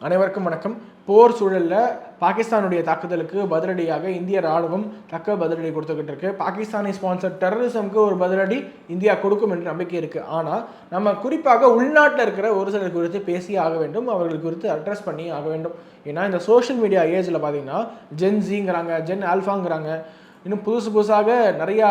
அனைவருக்கும் வணக்கம். போர் சூழலில் பாகிஸ்தானுடைய தாக்குதலுக்கு பதிலடியாக இந்திய ராணுவம் தக்க பதிலடி கொடுத்துக்கிட்டு இருக்கு. பாகிஸ்தானை ஸ்பான்சர் டெரரிசம்க்கு ஒரு பதிலடி இந்தியா கொடுக்கும் என்று நம்பிக்கை இருக்குது. ஆனால் நம்ம குறிப்பாக உள்நாட்டில் இருக்கிற ஒரு சிலர் குறித்து பேசி ஆக வேண்டும், அவர்கள் குறித்து அட்ரஸ் பண்ணி ஆக வேண்டும். ஏன்னா இந்த சோஷியல் மீடியா ஏஜில் பார்த்தீங்கன்னா ஜென்ஸிங்கிறாங்க, ஜென் ஆல்ஃபாங்கிறாங்க, இன்னும் புதுசாக நிறையா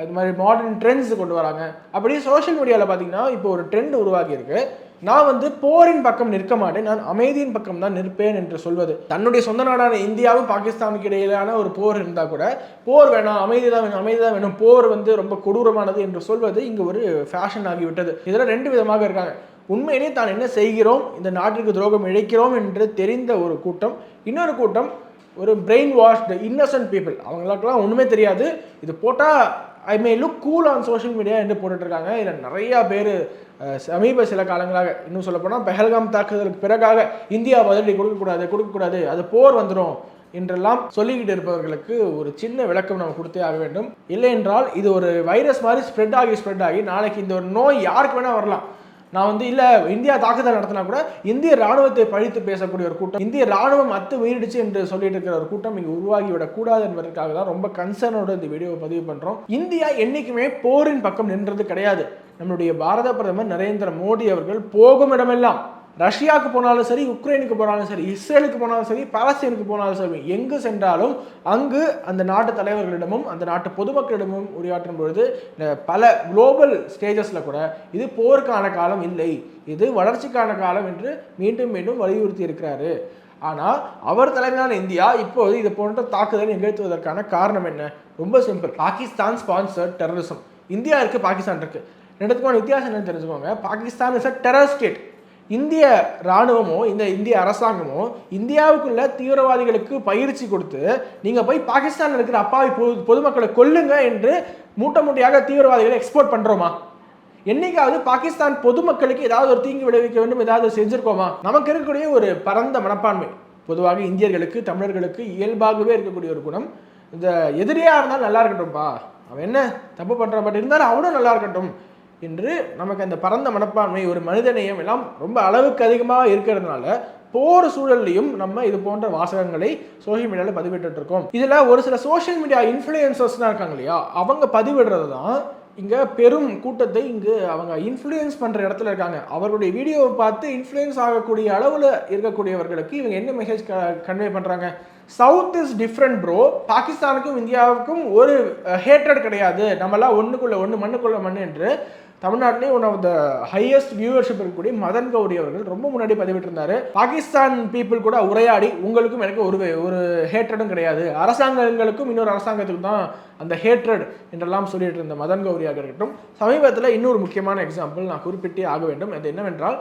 இது மாதிரி மாடர்ன் ட்ரெண்ட்ஸ் கொண்டு வராங்க. அப்படியே சோஷியல் மீடியாவில் பார்த்தீங்கன்னா இப்போ ஒரு ட்ரெண்ட் உருவாகி இருக்கு. நான் போரின் பக்கம் நிற்க மாட்டேன், நான் அமைதியின் பக்கம் தான் நிற்பேன் என்று சொல்வது. தன்னுடைய சொந்த நாடான இந்தியாவும் பாகிஸ்தானுக்கு இடையிலான ஒரு போர் இருந்தால் கூட போர் வேணாம், அமைதி தான் வேணும், அமைதி தான் வேணும், போர் ரொம்ப கொடூரமானது என்று சொல்வது இங்கு ஒரு ஃபேஷன் ஆகிவிட்டது. இதில் ரெண்டு விதமாக இருக்காங்க. உண்மையிலே தான் என்ன செய்கிறோம், இந்த நாட்டிற்கு துரோகம் இழைக்கிறோம் என்று தெரிந்த ஒரு கூட்டம், இன்னொரு கூட்டம் ஒரு பிரெயின் வாஷ்டு இன்னசென்ட் பீப்புள். அவங்களுக்கெல்லாம் ஒன்றுமே தெரியாது, இது போட்டால் I may look cool on social media என்று போட்டுட்ருக்காங்க. இதில் நிறையா பேர் சமீப சில காலங்களாக, இன்னும் சொல்லப்போனால் பெஹல்காம் தாக்குதலுக்கு பிறகாக இந்தியா பதிலடி கொடுக்கக்கூடாது, அது போர் வந்துடும் என்றெல்லாம் சொல்லிக்கிட்டு இருப்பவர்களுக்கு ஒரு சின்ன விளக்கம் நம்ம கொடுத்தே ஆக வேண்டும். இல்லை என்றால் இது ஒரு வைரஸ் மாதிரி ஸ்ப்ரெட் ஆகி நாளைக்கு இந்த ஒரு நோய் யாருக்கு வேணால் வரலாம். நான் இல்லை இந்தியா தாக்குதல் நடத்தினா கூட இந்திய ராணுவத்தை பழித்து பேசக்கூடிய ஒரு கூட்டம், இந்திய ராணுவம் மீறிடுச்சு என்று சொல்லிட்டு இருக்கிற ஒரு கூட்டம் இங்கே உருவாகிவிடக்கூடாது என்பதற்காக தான் ரொம்ப கன்சர்னோட இந்த வீடியோவை பதிவு பண்ணுறோம். இந்தியா என்றைக்குமே போரின் பக்கம் நின்றது கிடையாது. நம்மளுடைய பாரத பிரதமர் நரேந்திர மோடி அவர்கள் போகும் இடமெல்லாம், ரஷ்யாவுக்கு போனாலும் சரி, உக்ரைனுக்கு போனாலும் சரி, இஸ்ரேலுக்கு போனாலும் சரி, பாலஸ்தீனுக்கு போனாலும் சரி, எங்கு சென்றாலும் அங்கு அந்த நாட்டு தலைவர்களிடமும் அந்த நாட்டு பொதுமக்களிடமும் உரையாற்றும் பொழுது பல குளோபல் ஸ்டேஜஸில் கூட இது போருக்கான காலம் இல்லை, இது வளர்ச்சிக்கான காலம் என்று மீண்டும் மீண்டும் வலியுறுத்தி இருக்கிறாரு. ஆனால் அவர் தலைமையிலான இந்தியா இப்போது இது போன்ற தாக்குதலை நிகழ்த்துவதற்கான காரணம் என்ன? ரொம்ப simple. Pakistan sponsor terrorism. India இருக்குது, பாகிஸ்தான் இருக்குது, ரெண்டுத்துக்கான வித்தியாசம் என்னன்னு தெரிஞ்சுக்கோங்க. Pakistan is a terror state. இந்திய இராணுவமோ இந்த இந்திய அரசாங்கமோ இந்தியாவுக்குள்ள தீவிரவாதிகளுக்கு பயிற்சி கொடுத்து நீங்கள் போய் பாகிஸ்தானில் இருக்கிற அப்பாவி பொதுமக்களை கொல்லுங்க என்று மூட்டையாக தீவிரவாதிகளை எக்ஸ்போர்ட் பண்ணுறோமா? என்னைக்காவது பாகிஸ்தான் பொதுமக்களுக்கு ஏதாவது ஒரு தீங்கு விளைவிக்க வேண்டும், ஏதாவது செஞ்சிருக்கோமா? நமக்கு இருக்கக்கூடிய ஒரு பரந்த மனப்பான்மை, பொதுவாக இந்தியர்களுக்கு, தமிழர்களுக்கு இயல்பாகவே இருக்கக்கூடிய ஒரு குணம், இந்த எதிரியாக இருந்தாலும் நல்லா இருக்கட்டும்பா, அவன் என்ன தப்பு பண்ணுற பட் இருந்தாலும் அவனும் நல்லா இருக்கட்டும் என்று நமக்கு அந்த பரந்த மனப்பான்மை, ஒரு மனிதநேயம் எல்லாம் ரொம்ப அளவுக்கு அதிகமாக இருக்கிறதுனால போர் சூழல்லையும் நம்ம இது போன்ற வாசகங்களை சோஷியல் மீடியாவில் பதிவிட்டு இருக்கோம். இதில் ஒரு சில சோஷியல் மீடியா இன்ஃப்ளூயன்சர்ஸ்லாம் இருக்காங்க இல்லையா, அவங்க பதிவிடுறது தான் இங்கே பெரும் கூட்டத்தை அவங்க இன்ஃப்ளூயன்ஸ் பண்ணுற இடத்துல இருக்காங்க. அவர்களுடைய வீடியோவை பார்த்து இன்ஃப்ளூயன்ஸ் ஆகக்கூடிய அளவில் இருக்கக்கூடியவர்களுக்கு இவங்க என்ன மெசேஜ் கன்வே பண்ணுறாங்க? சவுத் இஸ் டிஃப்ரெண்ட் ப்ரோ, பாகிஸ்தானுக்கும் இந்தியாவுக்கும் ஒரு ஹேட்ரட் கிடையாது, நம்மளாம் ஒன்றுக்குள்ள ஒன்று மண்ணுக்குள்ள மண் என்று தமிழ்நாட்டிலே one of the highest viewership இருக்கக்கூடிய மதன் கௌரி அவர்கள் ரொம்ப முன்னாடி பதிவிட்டு இருந்தாரு. பாகிஸ்தான் பீப்புள் கூட உரையாடி உங்களுக்கும் எனக்கு ஒரு ஹேட்ரடும் கிடையாது, அரசாங்கங்களுக்கும் இன்னொரு அரசாங்கத்துக்கும் தான் அந்த ஹேட்ரட் என்றெல்லாம் சொல்லிட்டு இருந்த மதன் கௌரியாக இருக்கட்டும். சமீபத்தில் இன்னொரு முக்கியமான எக்ஸாம்பிள் நான் குறிப்பிட்டே ஆக வேண்டும். அது என்னவென்றால்,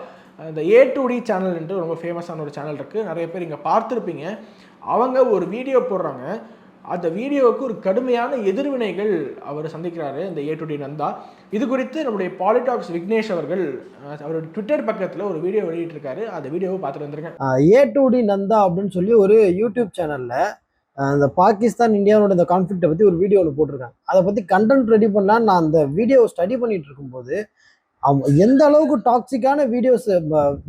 இந்த A2D சேனல் என்று ரொம்ப ஃபேமஸான ஒரு சேனல் இருக்குது, நிறைய பேர் இங்கே பார்த்துருப்பீங்க. அவங்க ஒரு வீடியோ போடுறாங்க, அந்த வீடியோவுக்கு ஒரு கடுமையான எதிர்வினைகள் அவர் சந்திக்கிறாரு இந்த A2D நந்தா. இது குறித்து நம்முடைய பாலிடாக்ஸ் விக்னேஷ் அவர்கள் அவருடைய ட்விட்டர் பக்கத்தில் ஒரு வீடியோ வெளியிட்டிருக்காரு. அந்த வீடியோவை பார்த்துட்டு வந்திருக்கேன். A2D நந்தா அப்படின்னு சொல்லி ஒரு யூடியூப் சேனலில் இந்த பாகிஸ்தான் இந்தியாவோட இந்த கான்ஃப்ளிக்டை பற்றி ஒரு வீடியோவில் போட்டிருக்காங்க. அதை பற்றி கண்டென்ட் ரெடி பண்ணலான்னு நான் அந்த வீடியோவை ஸ்டடி பண்ணிட்டு இருக்கும்போது எந்த அளவுக்கு டாக்ஸிக்கான வீடியோஸ்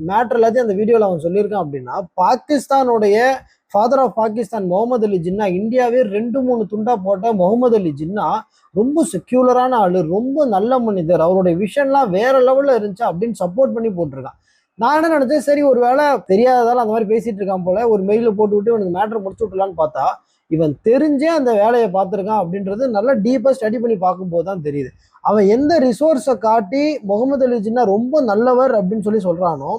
மேட்டர் எல்லாத்தையும் அந்த வீடியோவில் அவன் சொல்லியிருக்கான் அப்படின்னா, பாகிஸ்தானுடைய ஃபாதர் ஆஃப் பாகிஸ்தான் முகமது அலி ஜின்னா, இந்தியாவே 2-3 துண்டா போட்ட முகமது அலி ஜின்னா ரொம்ப செக்யூலரான ஆளு, ரொம்ப நல்ல மனிதர், அவருடைய விஷன்லாம் வேற லெவல்ல இருந்துச்சு அப்படின்னு சப்போர்ட் பண்ணி போட்டிருக்கான். நான் என்ன நினைச்சேன், சரி ஒரு வேளை தெரியாததால அந்த மாதிரி பேசிட்டு இருக்கான் போல, ஒரு மெயில போட்டு விட்டு இவனுக்கு மேட்டர் முடிச்சு விட்டுலான்னு பார்த்தா இவன் தெரிஞ்சே அந்த வேலையை பார்த்துருக்கான் அப்படின்றது நல்லா டீப்பாக ஸ்டடி பண்ணி பார்க்கும்போது தான் தெரியுது. அவன் எந்த ரிசோர்ஸை காட்டி முகமது அலி ஜின்னா ரொம்ப நல்லவர் அப்படின்னு சொல்லி சொல்றானோ,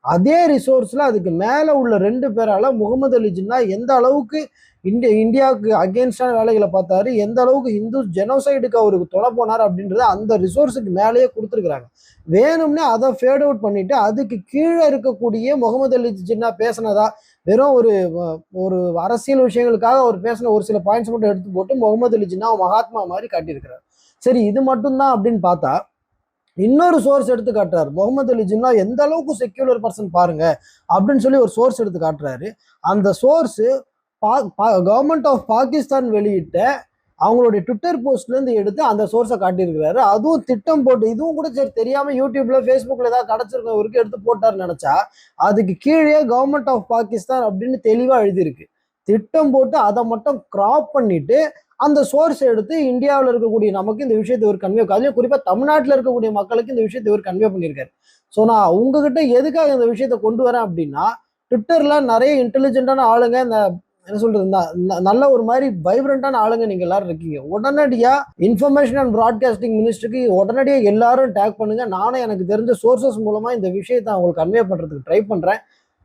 அதே ரிசோர்ஸ்ல அதுக்கு மேல உள்ள 2 பேரால முகமது அலி ஜின்னா எந்த அளவுக்கு இந்தியாவுக்கு அகேன்ஸ்டான வேலைகளை பார்த்தாரு, எந்த அளவுக்கு இந்து ஜெனோசைடுக்கு அவருக்கு தொலை போனார் அப்படின்றத அந்த ரிசோர்ஸுக்கு மேலேயே கொடுத்துருக்குறாங்க. வேணும்னே அதை ஃபேட் அவுட் பண்ணிட்டு அதுக்கு கீழே இருக்கக்கூடிய முகமது அலி ஜின்னா பேசினதா வெறும் ஒரு அரசியல் விஷயங்களுக்காக அவர் பேசின ஒரு சில பாயிண்ட்ஸ் மட்டும் எடுத்து போட்டு முகமது அலி ஜின்னா மகாத்மா மாதிரி காட்டியிருக்கிறார். சரி, இது மட்டும்தான் அப்படின்னு பார்த்தா இன்னொரு சோர்ஸ் எடுத்து காட்டுறாரு. முகமது அலி ஜின்னா எந்த அளவுக்கு செக்யூலர் பர்சன் பாருங்க அப்படின்னு சொல்லி ஒரு சோர்ஸ் எடுத்து காட்டுறாரு. அந்த சோர்ஸ் கவர்மெண்ட் ஆஃப் பாகிஸ்தான் வெளியிட்ட அவங்களுடைய ட்விட்டர் போஸ்ட்ல இருந்து எடுத்து அந்த சோர்ஸை காட்டியிருக்கிறாரு. அதுவும் திட்டம் போட்டு, இதுவும் கூட சரி தெரியாம யூடியூப்ல ஃபேஸ்புக்ல ஏதாவது கிடைச்சிருக்கவருக்கு எடுத்து போட்டாருன்னு நினைச்சா அதுக்கு கீழே கவர்மெண்ட் ஆஃப் பாகிஸ்தான் அப்படின்னு தெளிவா எழுதியிருக்கு. திட்டம் போட்டு அதை மட்டும் கிராப் பண்ணிட்டு அந்த சோர்ஸ் எடுத்து இந்தியாவில் இருக்கக்கூடிய நமக்கு இந்த விஷயத்தை ஒரு கன்வே, அதுலயும் குறிப்பா தமிழ்நாட்டில் இருக்கக்கூடிய மக்களுக்கு இந்த விஷயத்தை ஒரு கன்வே பண்ணியிருக்காரு. ஸோ நான் உங்ககிட்ட எதுக்காக இந்த விஷயத்தை கொண்டு வரேன் அப்படின்னா, ட்விட்டர்ல நிறைய இன்டெலிஜென்ட்டான ஆளுங்க, இந்த என்ன சொல்றது, நல்ல ஒரு மாதிரி வைப்ரண்டான ஆளுங்க நீங்க எல்லாரும் இருக்கீங்க. உடனடியா இன்ஃபர்மேஷன் அண்ட் ப்ராட்காஸ்டிங் மினிஸ்ட்ரிக்கு உடனடியா எல்லாரும் டேக் பண்ணுங்க. நானும் எனக்கு தெரிஞ்ச சோர்சஸ் மூலமா இந்த விஷயத்தை அவங்களுக்கு கன்வே பண்றதுக்கு ட்ரை பண்றேன்.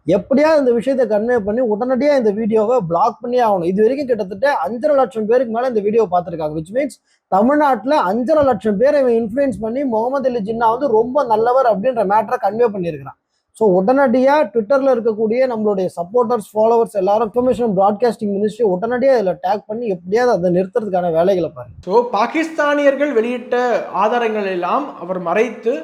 எப்படியா இந்த விஷயத்தை கன்வே பண்ணி உடனடியா இந்த வீடியோவை பிளாக் பண்ணி ஆகணும். இது வரைக்கும் கிட்டத்தட்ட 5.5 லட்சம் பேருக்கு மேல இந்த வீடியோ பார்த்துருக்காங்க. விச் மீன்ஸ் தமிழ்நாட்டில் 5.5 லட்சம் பேரை இன்ஃபுளுன்ஸ் பண்ணி முகமது அலி ஜின்னா வந்து ரொம்ப நல்லவர் அப்படின்ற மேட்டரை கன்வே பண்ணியிருக்கிறான். ஸோ உடனடியாக ட்விட்டரில் இருக்கக்கூடிய நம்மளுடைய சப்போர்ட்டர்ஸ், ஃபாலோவர்ஸ் எல்லாரும் இன்ஃபர்மேஷன் ப்ராட்காஸ்டிங் மினிஸ்ட்ரி உடனடியாக இதில் டேக் பண்ணி எப்படியாவது அதை நிறுத்துறதுக்கான வேலைகளை பாருங்க. ஸோ பாகிஸ்தானியர்கள் வெளியிட்ட ஆதாரங்கள் எல்லாம் அவர் மறைத்து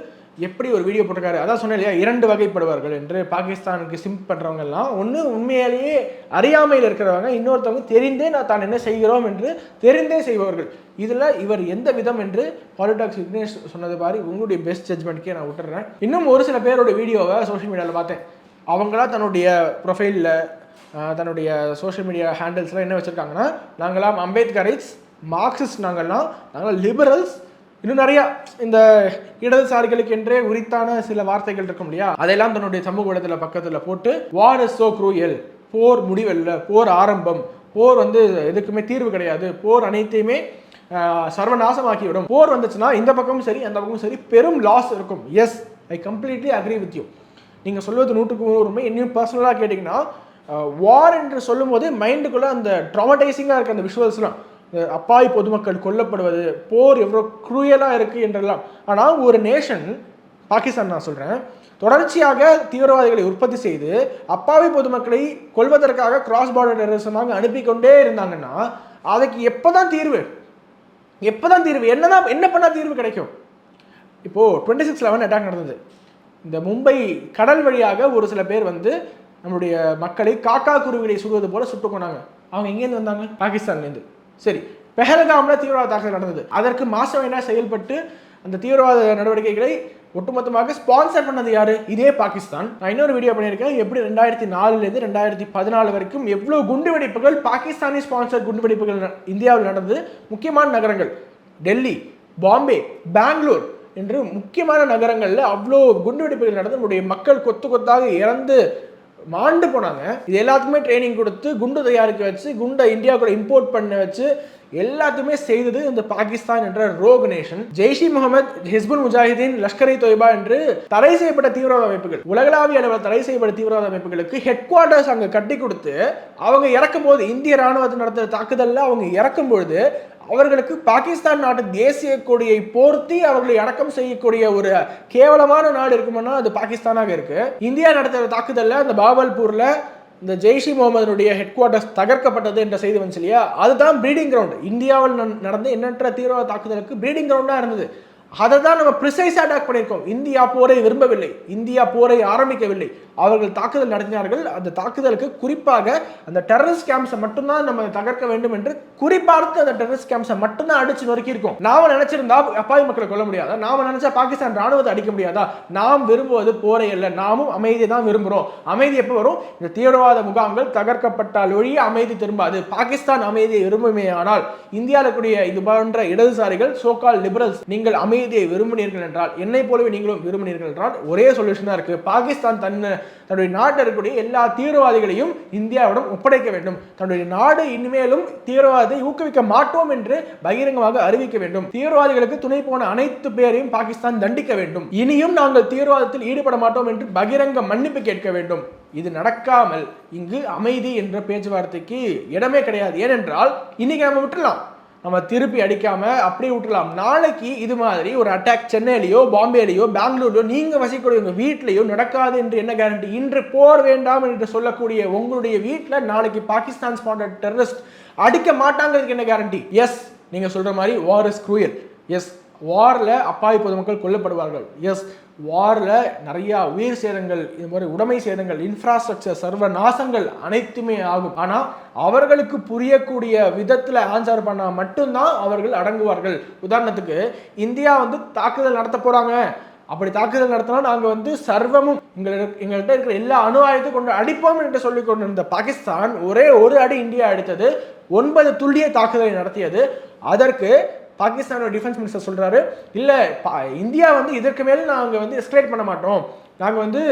எப்படி ஒரு வீடியோ போட்டிருக்காரு. அதான் சொன்னேன் இல்லையா, 2 வகைப்படுவார்கள் என்று. பாகிஸ்தானுக்கு சிம்ப் பண்ணுறவங்க எல்லாம் ஒன்று உண்மையிலேயே அறியாமையில் இருக்கிறவங்க, இன்னொருத்தவங்க தெரிந்தே நான் தான் என்ன செய்கிறோம் என்று தெரிந்தே செய்பவர்கள். இதில் இவர் எந்த விதம் என்று பாலிடாக்ஸ் விக்னேஷ் சொன்னது மாதிரி உங்களுடைய பெஸ்ட் ஜட்மெண்ட்கே நான் விட்டுறேன். இன்னும் ஒரு சில பேரோட வீடியோவை சோஷியல் மீடியாவில் பார்த்தேன். அவங்களா தன்னுடைய ப்ரொஃபைலில் தன்னுடைய சோஷியல் மீடியா ஹேண்டில்ஸ்லாம் என்ன வச்சுருக்காங்கன்னா, நாங்களாம் அம்பேத்கரைட்ஸ், மார்க்சிஸ்ட், நாங்கள் லிபரல்ஸ், இன்னும் நிறையா இந்த இடதுசாரிகளுக்கு என்றே உரித்தான சில வார்த்தைகள் இருக்கும் இல்லையா, அதையெல்லாம் தன்னுடைய சமூக ஊடகத்தில் பக்கத்தில் போட்டு வார் இஸ் சோ க்ரூயல், போர் முடிவல்ல, போர் ஆரம்பம், போர் வந்து எதுக்குமே தீர்வு கிடையாது, போர் அனைத்தையுமே சர்வநாசமாக்கிவிடும், போர் வந்துச்சுன்னா இந்த பக்கமும் சரி அந்த பக்கமும் சரி பெரும் லாஸ் இருக்கும். Yes, I completely agree with you. நீங்கள் சொல்வது 100க்கு 100 இன்னும் பர்சனலாக கேட்டிங்கன்னா, வார் என்று சொல்லும் போது மைண்டுக்குள்ளே அந்த ட்ராமடைசிங்காக இருக்க அந்த விஷுவல்ஸ்லாம், அப்பாவி பொதுமக்கள் கொல்லப்படுவது, போர் எவ்வளோ குரூயலாக இருக்குது என்றெல்லாம். ஆனால் ஒரு நேஷன், பாகிஸ்தான் நான் சொல்கிறேன், தொடர்ச்சியாக தீவிரவாதிகளை உற்பத்தி செய்து அப்பாவி பொதுமக்களை கொல்வதற்காக கிராஸ் பார்டர் டெரரிசமாக அனுப்பிக்கொண்டே இருந்தாங்கன்னா அதுக்கு எப்போ தான் தீர்வு? என்ன பண்ணால் தீர்வு கிடைக்கும்? இப்போது 26/11 அட்டாக் நடந்தது. இந்த மும்பை கடல் வழியாக ஒரு சில பேர் வந்து நம்மளுடைய மக்களை காக்கா குருவிகளை சுடுவது போல சுட்டு கொண்டாங்க. அவங்க எங்கேருந்து வந்தாங்க? பாகிஸ்தான்லேருந்து. சரி, பெஹல்காமில் தீவிரவாத தாக்குதல் நடந்தது. அதற்கு மாசம் செயல்பட்டு அந்த தீவிரவாத நடவடிக்கைகளை ஒட்டுமொத்தமாக ஸ்பான்சர் பண்ணது யாரு? இதே பாகிஸ்தான். நான் இன்னொரு வீடியோ பண்ணியிருக்கேன், எப்படி 2004 2014 வரைக்கும் எவ்வளோ குண்டுவெடிப்புகள், பாகிஸ்தானி ஸ்பான்சர் குண்டுவெடிப்புகள் இந்தியாவில் நடந்தது. முக்கியமான நகரங்கள் டெல்லி, பாம்பே, பெங்களூர் என்று முக்கியமான நகரங்களில் அவ்வளோ குண்டுவெடிப்புகள் நடந்து நம்முடைய மக்கள் கொத்து கொத்தாக இறந்து மாண்டு போனாங்க. இது எல்லாத்துக்குமே ட்ரைனிங் கொடுத்து குண்டு தயாரிக்க வச்சு குண்டை இந்தியாவுக்குள்ள இம்போர்ட் பண்ண வச்சு எல்லாத்தையுமே செய்தது இந்த பாகிஸ்தான் என்ற ரோக் நேஷன். ஜெய்ஷ்-இ முகமது, ஹிஸ்புல் முஜாஹிதீன், லஷ்கர்-இ-தொய்பா என்று தடை செய்யப்பட்ட தீவிரவாத அமைப்புகள், உலகளாவிய அளவில் தடை செய்யப்பட்ட தீவிரவாத அமைப்புகளுக்கு ஹெட் குவார்ட்டர்ஸ் அங்கே கட்டி கொடுத்து அவங்க இறக்கும் போது, இந்திய ராணுவத்தை நடத்துகிற தாக்குதலில் அவங்க இறக்கும் பொழுது அவர்களுக்கு பாகிஸ்தான் நாட்டு தேசிய கொடியை போர்த்தி அவர்களை அடக்கம் செய்யக்கூடிய ஒரு கேவலமான நாடு இருக்குமென்னா அது பாகிஸ்தானாக இருக்கு. இந்தியா நடத்துகிற தாக்குதலில் அந்த பாபல்பூர்ல இந்த ஜெய்ஷ்-இ முகமதுடைய ஹெட் குவார்ட்டர்ஸ் தகர்க்கப்பட்டது என்ற செய்தி வந்துச்சு இல்லையா, அதுதான் பிரீடிங் கிரவுண்ட். இந்தியாவில் நடந்த எண்ணற்ற தீவிரவாத தாக்குதலுக்கு பிரீடிங் கிரவுண்டாக இருந்தது. அதை தான் நம்ம ப்ரிசைஸாக அட்டாக் பண்ணியிருக்கோம். இந்தியா போரை விரும்பவில்லை, இந்தியா போரை ஆரம்பிக்கவில்லை, அவர்கள் தாக்குதல் நடத்தினார்கள். அந்த தாக்குதலுக்கு குறிப்பாக அந்த டெரரிஸ்ட் கேம்ப்ஸை மட்டும்தான் நம்ம தகர்க்க வேண்டும் என்று குறிப்பார்த்து அந்த டெரரிஸ்ட் கேம்ப்ஸை மட்டும்தான் அடிச்சு நொறுக்கி இருக்கோம். நாம நினைச்சிருந்தா அப்பாவி மக்களை கொல்ல முடியாதா? நாம நினைச்சா பாகிஸ்தான் ராணுவத்தை அடிக்க முடியாதா? நாம் விரும்புவது போரை அல்ல, நாமும் அமைதியை தான் விரும்புகிறோம். அமைதி எப்போ வரும்? இந்த தீவிரவாத முகாம்கள் தகர்க்கப்பட்டால் ஒழிய அமைதி திரும்பாது. பாகிஸ்தான் அமைதியை விரும்புமே ஆனால் இந்தியாவில் கூடிய இது போன்ற இடதுசாரிகள், சோகால் லிபரல்ஸ், நீங்கள் அமைதியை விரும்பினீர்கள் என்றால், என்னை போலவே நீங்களும் விரும்பினீர்கள் என்றால் ஒரே சொல்யூஷன் தான் இருக்கு. பாகிஸ்தான் தன்னுடைய நாட்டில் இருக்கக்கூடிய எல்லா தீவிரவாதிகளையும் இந்தியாவிடம் ஒப்படைக்க வேண்டும். தன்னுடைய நாடு இனிமேலும் தீவிரவாதத்தை ஊக்குவிக்க மாட்டோம் என்று பகிரங்கமாக அறிவிக்க வேண்டும். தீவிரவாதிகளுக்கு துணை போன அனைத்து பேரையும் பாகிஸ்தான் தண்டிக்க வேண்டும். இனியும் நாங்கள் தீவிரவாதத்தில் ஈடுபட மாட்டோம் என்று பகிரங்க மன்னிப்பு கேட்க வேண்டும். இது நடக்காமல் இங்கு அமைதி என்ற பேச்சுவார்த்தைக்கு இடமே கிடையாது. ஏனென்றால் இன்னைக்கு நம்ம விட்டுலாம், நம்ம திருப்பி அடிக்காம அப்படியே விட்டுலாம். நாளைக்கு இது மாதிரி ஒரு அட்டாக் சென்னையிலையோ, பாம்பேலையோ, பெங்களூர்லையோ, நீங்க வசிக்கக்கூடிய உங்க வீட்டிலையோ நடக்காது என்று என்ன கேரண்டி? இன்று போர் வேண்டாம் என்று சொல்லக்கூடிய உங்களுடைய வீட்டில் நாளைக்கு பாகிஸ்தான் ஸ்பான்சர்ட் டெரரிஸ்ட் அடிக்க மாட்டாங்கிறதுக்கு என்ன கேரண்டி? எஸ், நீங்க சொல்ற மாதிரி வார் இஸ் க்ரூயல். எஸ், வாரில் அப்பாவி பொதுமக்கள் கொல்லப்படுவார்கள். எஸ், வாரில் நிறையா உயிர் சேதங்கள், இது மாதிரி உடைமை சேதங்கள், இன்ஃப்ராஸ்ட்ரக்சர், சர்வ நாசங்கள் அனைத்துமே ஆகும். ஆனால் அவர்களுக்கு புரியக்கூடிய விதத்தில் ஆன்சர் பண்ணால் மட்டும்தான் அவர்கள் அடங்குவார்கள். உதாரணத்துக்கு இந்தியா தாக்குதல் நடத்த போகிறாங்க, அப்படி தாக்குதல் நடத்தினா நாங்கள் சர்வமும் எங்கள்கிட்ட இருக்கிற எல்லா அணு ஆயுதத்தை கொண்டு அடிப்போம் என்று சொல்லிக் கொண்டிருந்த பாகிஸ்தான் ஒரே ஒரு அடி இந்தியா அடித்தது, 9 துல்லிய தாக்குதலை நடத்தியது. அதற்கு பாகிஸ்தானோட டிஃபென்ஸ் மினிஸ்டர் சொல்றாரு, இல்லை இந்தியா இதற்கு மேலே நாங்கள் எஸ்கலேட் பண்ண மாட்டோம், நாங்கள்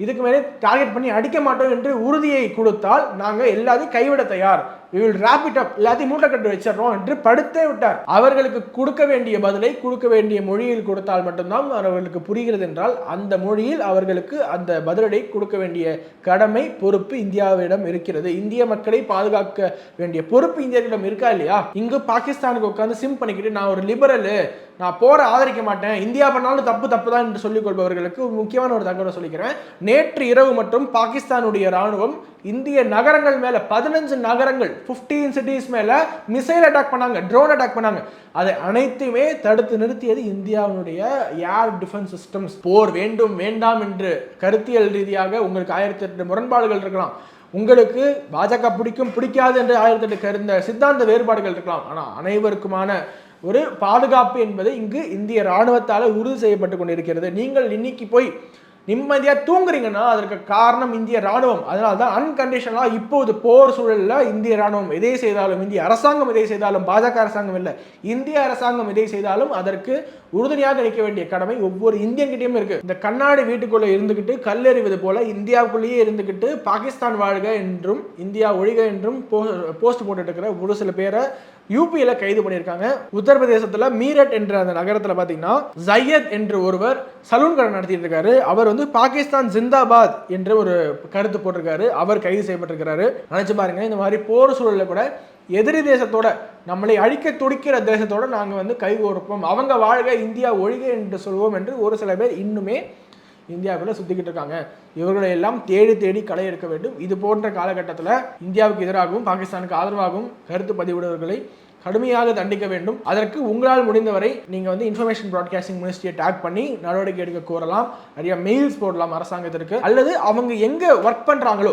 இதுக்கு மேலே டார்கெட் பண்ணி அடிக்க மாட்டோம் என்று உறுதியை கொடுத்தால் நாங்கள் எல்லாத்தையும் கைவிட தயார், we will wrap it up, எல்லாத்தையும் மூட்டை கட்டு வச்சிடறோம் என்று படுத்தே விட்டார். அவர்களுக்கு கொடுக்க வேண்டிய பதிலை கொடுக்க வேண்டிய மொழியில் கொடுத்தால் மட்டும்தான் அவர்களுக்கு புரிகிறது என்றால் அந்த மொழியில் அவர்களுக்கு அந்த பதிலடை கொடுக்க வேண்டிய கடமை பொறுப்பு இந்தியாவிடம் இருக்கிறது. இந்திய மக்களை பாதுகாக்க வேண்டிய பொறுப்பு இந்தியர்களிடம் இருக்கா இல்லையா? இங்கு பாகிஸ்தானுக்கு உட்காந்து சிம் பண்ணிக்கிட்டு நான் ஒரு லிபரலு, நான் போரை ஆதரிக்க மாட்டேன், இந்தியா பண்ணாலும் தப்பு தான் என்று சொல்லிக் கொள்பவர்களுக்கு முக்கியமான ஒரு தகவலை சொல்லிக்கிறேன். நேற்று இரவு மட்டும் பாகிஸ்தானுடைய ராணுவம் இந்திய நகரங்கள் மேல 15 நகரங்கள் 15 சிட்டிஸ் மேல மிசைல் அட்டாக் பண்ணாங்க, ட்ரோன் அட்டாக் பண்ணாங்க. அதை அனைத்துமே தடுத்து நிறுத்தியது இந்தியாவுடைய ஏர் டிஃபென்ஸ் சிஸ்டம்ஸ். போர் வேண்டும் வேண்டாம் என்று கருத்தியல் ரீதியாக உங்களுக்கு 1008 முரண்பாடுகள் இருக்கலாம், உங்களுக்கு பாஜக பிடிக்கும் பிடிக்காது என்று 1008 கருந்த சித்தாந்த வேறுபாடுகள் இருக்கலாம், ஆனால் அனைவருக்குமான ஒரு பாதுகாப்பு என்பது இங்கு இந்திய ராணுவத்தால் உறுதி செய்யப்பட்டு கொண்டிருக்கிறது. நீங்கள் இன்னைக்கு போய் நிம்மதியாக தூங்குறீங்கன்னா அதற்கு காரணம் இந்திய ராணுவம். அதனால தான் அன்கண்டிஷனலாக இப்போது போர் சூழலில் இந்திய ராணுவம் எதை செய்தாலும், இந்திய அரசாங்கம் எதை செய்தாலும், பாஜக அரசாங்கம் இல்லை, இந்திய அரசாங்கம் எதை செய்தாலும் அதற்கு உறுதுணையாக நிற்க வேண்டிய கடமை ஒவ்வொரு இந்தியன்கிட்டையும் இருக்கு. இந்த கண்ணாடி வீட்டுக்குள்ளே இருந்துக்கிட்டு கல்லெறிவது போல இந்தியாவுக்குள்ளேயே இருந்துக்கிட்டு பாகிஸ்தான் வாழ்க என்றும் இந்தியா ஒழிக என்றும் போஸ்ட் போட்டுட்டு இருக்கிற ஒரு சில பேரை யூபியில் கைது பண்ணியிருக்காங்க. உத்தரப்பிரதேசத்தில் மீரட் என்ற அந்த நகரத்தில் பார்த்தீங்கன்னா ஜையத் என்று ஒருவர் சலூன் கடை நடத்திட்டு இருக்காரு. அவர் பாகிஸ்தான் ஜிந்தாபாத் என்ற ஒரு கருத்து போட்டிருக்காரு. அவர் கைது செய்யப்பட்டிருக்கிறாரு. நினைச்சு பாருங்க, இந்த மாதிரி போர் சூழலில் கூட எதிரி தேசத்தோட, நம்மளை அழிக்க துடிக்கிற தேசத்தோட நாங்கள் கைகோர்ப்போம், அவங்க வாழ்க இந்தியா ஒழிக என்று சொல்வோம் என்று ஒரு சில பேர் இன்னுமே இந்தியாவுக்குள்ள சுத்திக்கிட்டு இருக்காங்க. இவர்களை எல்லாம் தேடி தேடி களை எடுக்க வேண்டும். இது போன்ற காலகட்டத்தில் இந்தியாவுக்கு எதிராகவும் பாகிஸ்தானுக்கு ஆதரவாகவும் கருத்து பதிவிடுவர்களை கடுமையாக தண்டிக்க வேண்டும். அதற்கு உங்களால் முடிந்தவரை நீங்கள் இன்ஃபர்மேஷன் ப்ராட்காஸ்டிங் மினிஸ்ட்ரியை டேக் பண்ணி நடவடிக்கை எடுக்க கோரலாம், நிறைய மெயில்ஸ் போடலாம் அரசாங்கத்திற்கு, அல்லது அவங்க எங்கே ஒர்க் பண்ணுறாங்களோ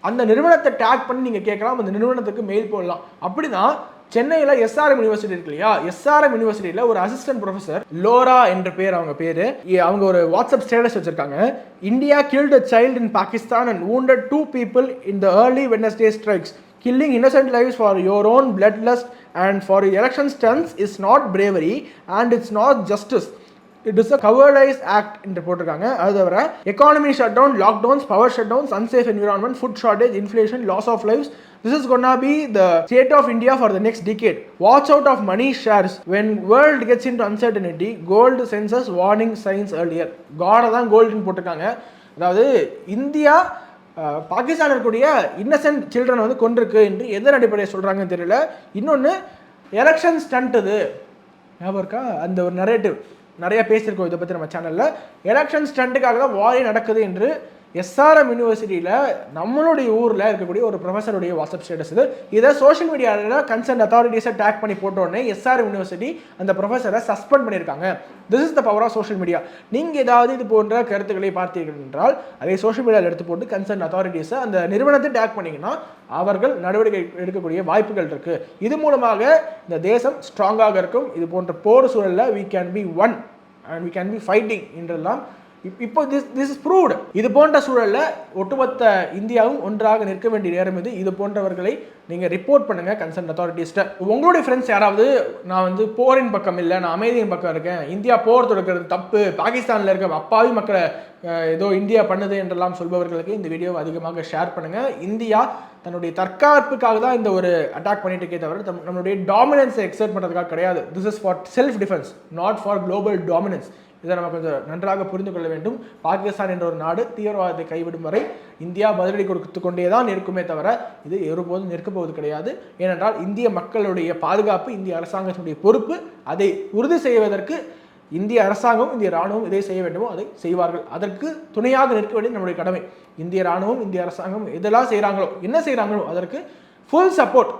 அந்த நிறுவனத்தை டேக் பண்ணி நீங்கள் கேட்கலாம், அந்த நிறுவனத்துக்கு மெயில் போடலாம். அப்படிதான் சென்னையில் எஸ்ஆர்எம் யூனிவர்சிட்டி இருக்கு இல்லையா, எஸ்ஆர்எம் யூனிவர்சிட்டியில் ஒரு அசிஸ்டன்ட் ப்ரொஃபசர் லோரா என்ற பேர், அவங்க ஒரு வாட்ஸ்அப் ஸ்டேட்டஸ் வச்சிருக்காங்க. India killed a child in Pakistan and wounded 2 people in the early Wednesday strikes. Killing innocent lives for your own bloodlust and for election stunts is not bravery and it's not justice. It is a cowardice act என்று போட்டிருக்காங்க. அது தவிர economy shut down, lockdowns, power shut downs, unsafe environment, food shortage, inflation, loss of lives. This is gonna be the state of India for the next decade. Watch out of money shares. When world gets into uncertainty, gold sends us warning signs earlier. God தான் கோல்டுன்னு போட்டிருக்காங்க. அதாவது India Pakistan இருக்கக்கூடிய Innocent children கொண்டிருக்கு என்று எதன் அடிப்படையை சொல்கிறாங்கன்னு தெரியல. இன்னொன்று எலெக்ஷன் ஸ்டண்ட், இது ஞாபகம் இருக்கா? அந்த ஒரு நரேட்டிவ் நிறைய பேசியிருக்கோம் இதை பற்றி நம்ம சேனலில். எலெக்ஷன் ஸ்டண்ட்டுக்காக தான் வாரே நடக்குது என்று எஸ்ஆர்எம் யூனிவர்சிட்டியில் நம்மளுடைய ஊரில் இருக்கக்கூடிய ஒரு ப்ரொஃபஸருடைய வாட்ஸ்அப் ஸ்டேட்டஸ் இது. இதை சோஷியல் மீடியாவில் கன்சர்ன் அத்தாரிட்டிஸை டேக் பண்ணி போட்டோடனே எஸ்ஆர்எம் யூனிவர்சிட்டி அந்த ப்ரொஃபஸரை சஸ்பெண்ட் பண்ணியிருக்காங்க. This is the power of social media. நீங்கள் ஏதாவது இது போன்ற கருத்துக்களை பார்த்தீர்கள் என்றால் அதை சோஷியல் மீடியாவில் எடுத்து போட்டு கன்சர்ன் அத்தாரிட்டிஸை அந்த நிறுவனத்தை டேக் பண்ணிங்கன்னா அவர்கள் நடவடிக்கை எடுக்கக்கூடிய வாய்ப்புகள் இருக்குது. இது மூலமாக இந்த தேசம் ஸ்ட்ராங்காக இருக்கும். இது போன்ற போர் சூழலில் we can be one and we can be fighting என்றெல்லாம் இப்போ திஸ் இஸ் ப்ரூவ்டு. இது போன்ற சூழலில் ஒட்டுமொத்த இந்தியாவும் ஒன்றாக நிற்க வேண்டிய நேரம் இது. இது போன்றவர்களை நீங்கள் ரிப்போர்ட் பண்ணுங்கள் கன்சர்ன் அத்தாரிட்டிஸ்ட்டை. உங்களுடைய ஃப்ரெண்ட்ஸ் யாராவது நான் போரின் பக்கம் இல்லை, நான் அமைதியின் பக்கம் இருக்கேன், இந்தியா போர் தொடுக்கிறது தப்பு, பாகிஸ்தானில் இருக்க அப்பாவி மக்களை ஏதோ இந்தியா பண்ணுது என்றெல்லாம் சொல்பவர்களுக்கு இந்த வீடியோவை அதிகமாக ஷேர் பண்ணுங்கள். இந்தியா தன்னுடைய தற்காப்புக்காக தான் இந்த ஒரு அட்டாக் பண்ணிட்டு இருக்கே தவிர நம்மளுடைய டாமினன்ஸை எக்ஸர்ட் பண்ணுறதுக்காக கிடையாது. This is for self defence, not for global dominance. இதை நம்ம கொஞ்சம் நன்றாக புரிந்து கொள்ள வேண்டும். பாகிஸ்தான் என்ற ஒரு நாடு தீவிரவாதத்தை கைவிடும் வரை இந்தியா பதிலடி கொடுத்து கொண்டே தான் இருக்குமே தவிர இது ஒருபோதும் நிற்கப் போவது கிடையாது. ஏனென்றால் இந்திய மக்களுடைய பாதுகாப்பு இந்திய அரசாங்கத்தினுடைய பொறுப்பு. அதை உறுதி செய்வதற்கு இந்திய அரசாங்கம், இந்திய ராணுவம் எதை செய்ய வேண்டுமோ அதை செய்வார்கள். அதற்கு துணையாக நிற்க வேண்டியது நம்முடைய கடமை. இந்திய ராணுவம், இந்திய அரசாங்கம் எதெல்லாம் செய்கிறாங்களோ, என்ன செய்கிறாங்களோ அதற்கு ஃபுல் சப்போர்ட்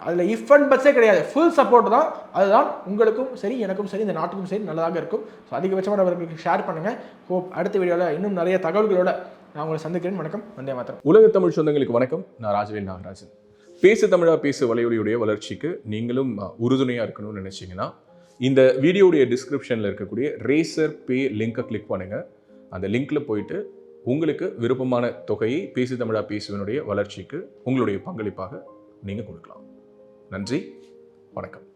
அதில் இஃப் அண்ட் பட்ஸே கிடையாது, ஃபுல் சப்போர்ட் தான். அதுதான் உங்களுக்கும் சரி எனக்கும் சரி இந்த நாட்டுக்கும் சரி நல்லதாக இருக்கும். ஸோ அதிகபட்சமாக அவர்களுக்கு ஷேர் பண்ணுங்கள். ஹோப் அடுத்த வீடியோவில் இன்னும் நிறைய தகவல்களோட நான் உங்களை சந்திக்கிறேன். வணக்கம். வந்தே மாத்திரம். உலக தமிழ் சொந்தங்களுக்கு வணக்கம். நான் ராஜவேல் நாகராஜன். பேசு தமிழா பேசு வலையொலியுடைய வளர்ச்சிக்கு நீங்களும் உறுதுணையாக இருக்கணும்னு நினச்சிங்கன்னா இந்த வீடியோடைய டிஸ்கிரிப்ஷனில் இருக்கக்கூடிய ரேசர் பே லிங்கை கிளிக் பண்ணுங்கள். அந்த லிங்க்கில் போயிட்டு உங்களுக்கு விருப்பமான தொகையை பேசு தமிழா பேசுவனுடைய வளர்ச்சிக்கு உங்களுடைய பங்களிப்பாக நீங்கள் கொடுக்கலாம். நன்றி, வணக்கம்.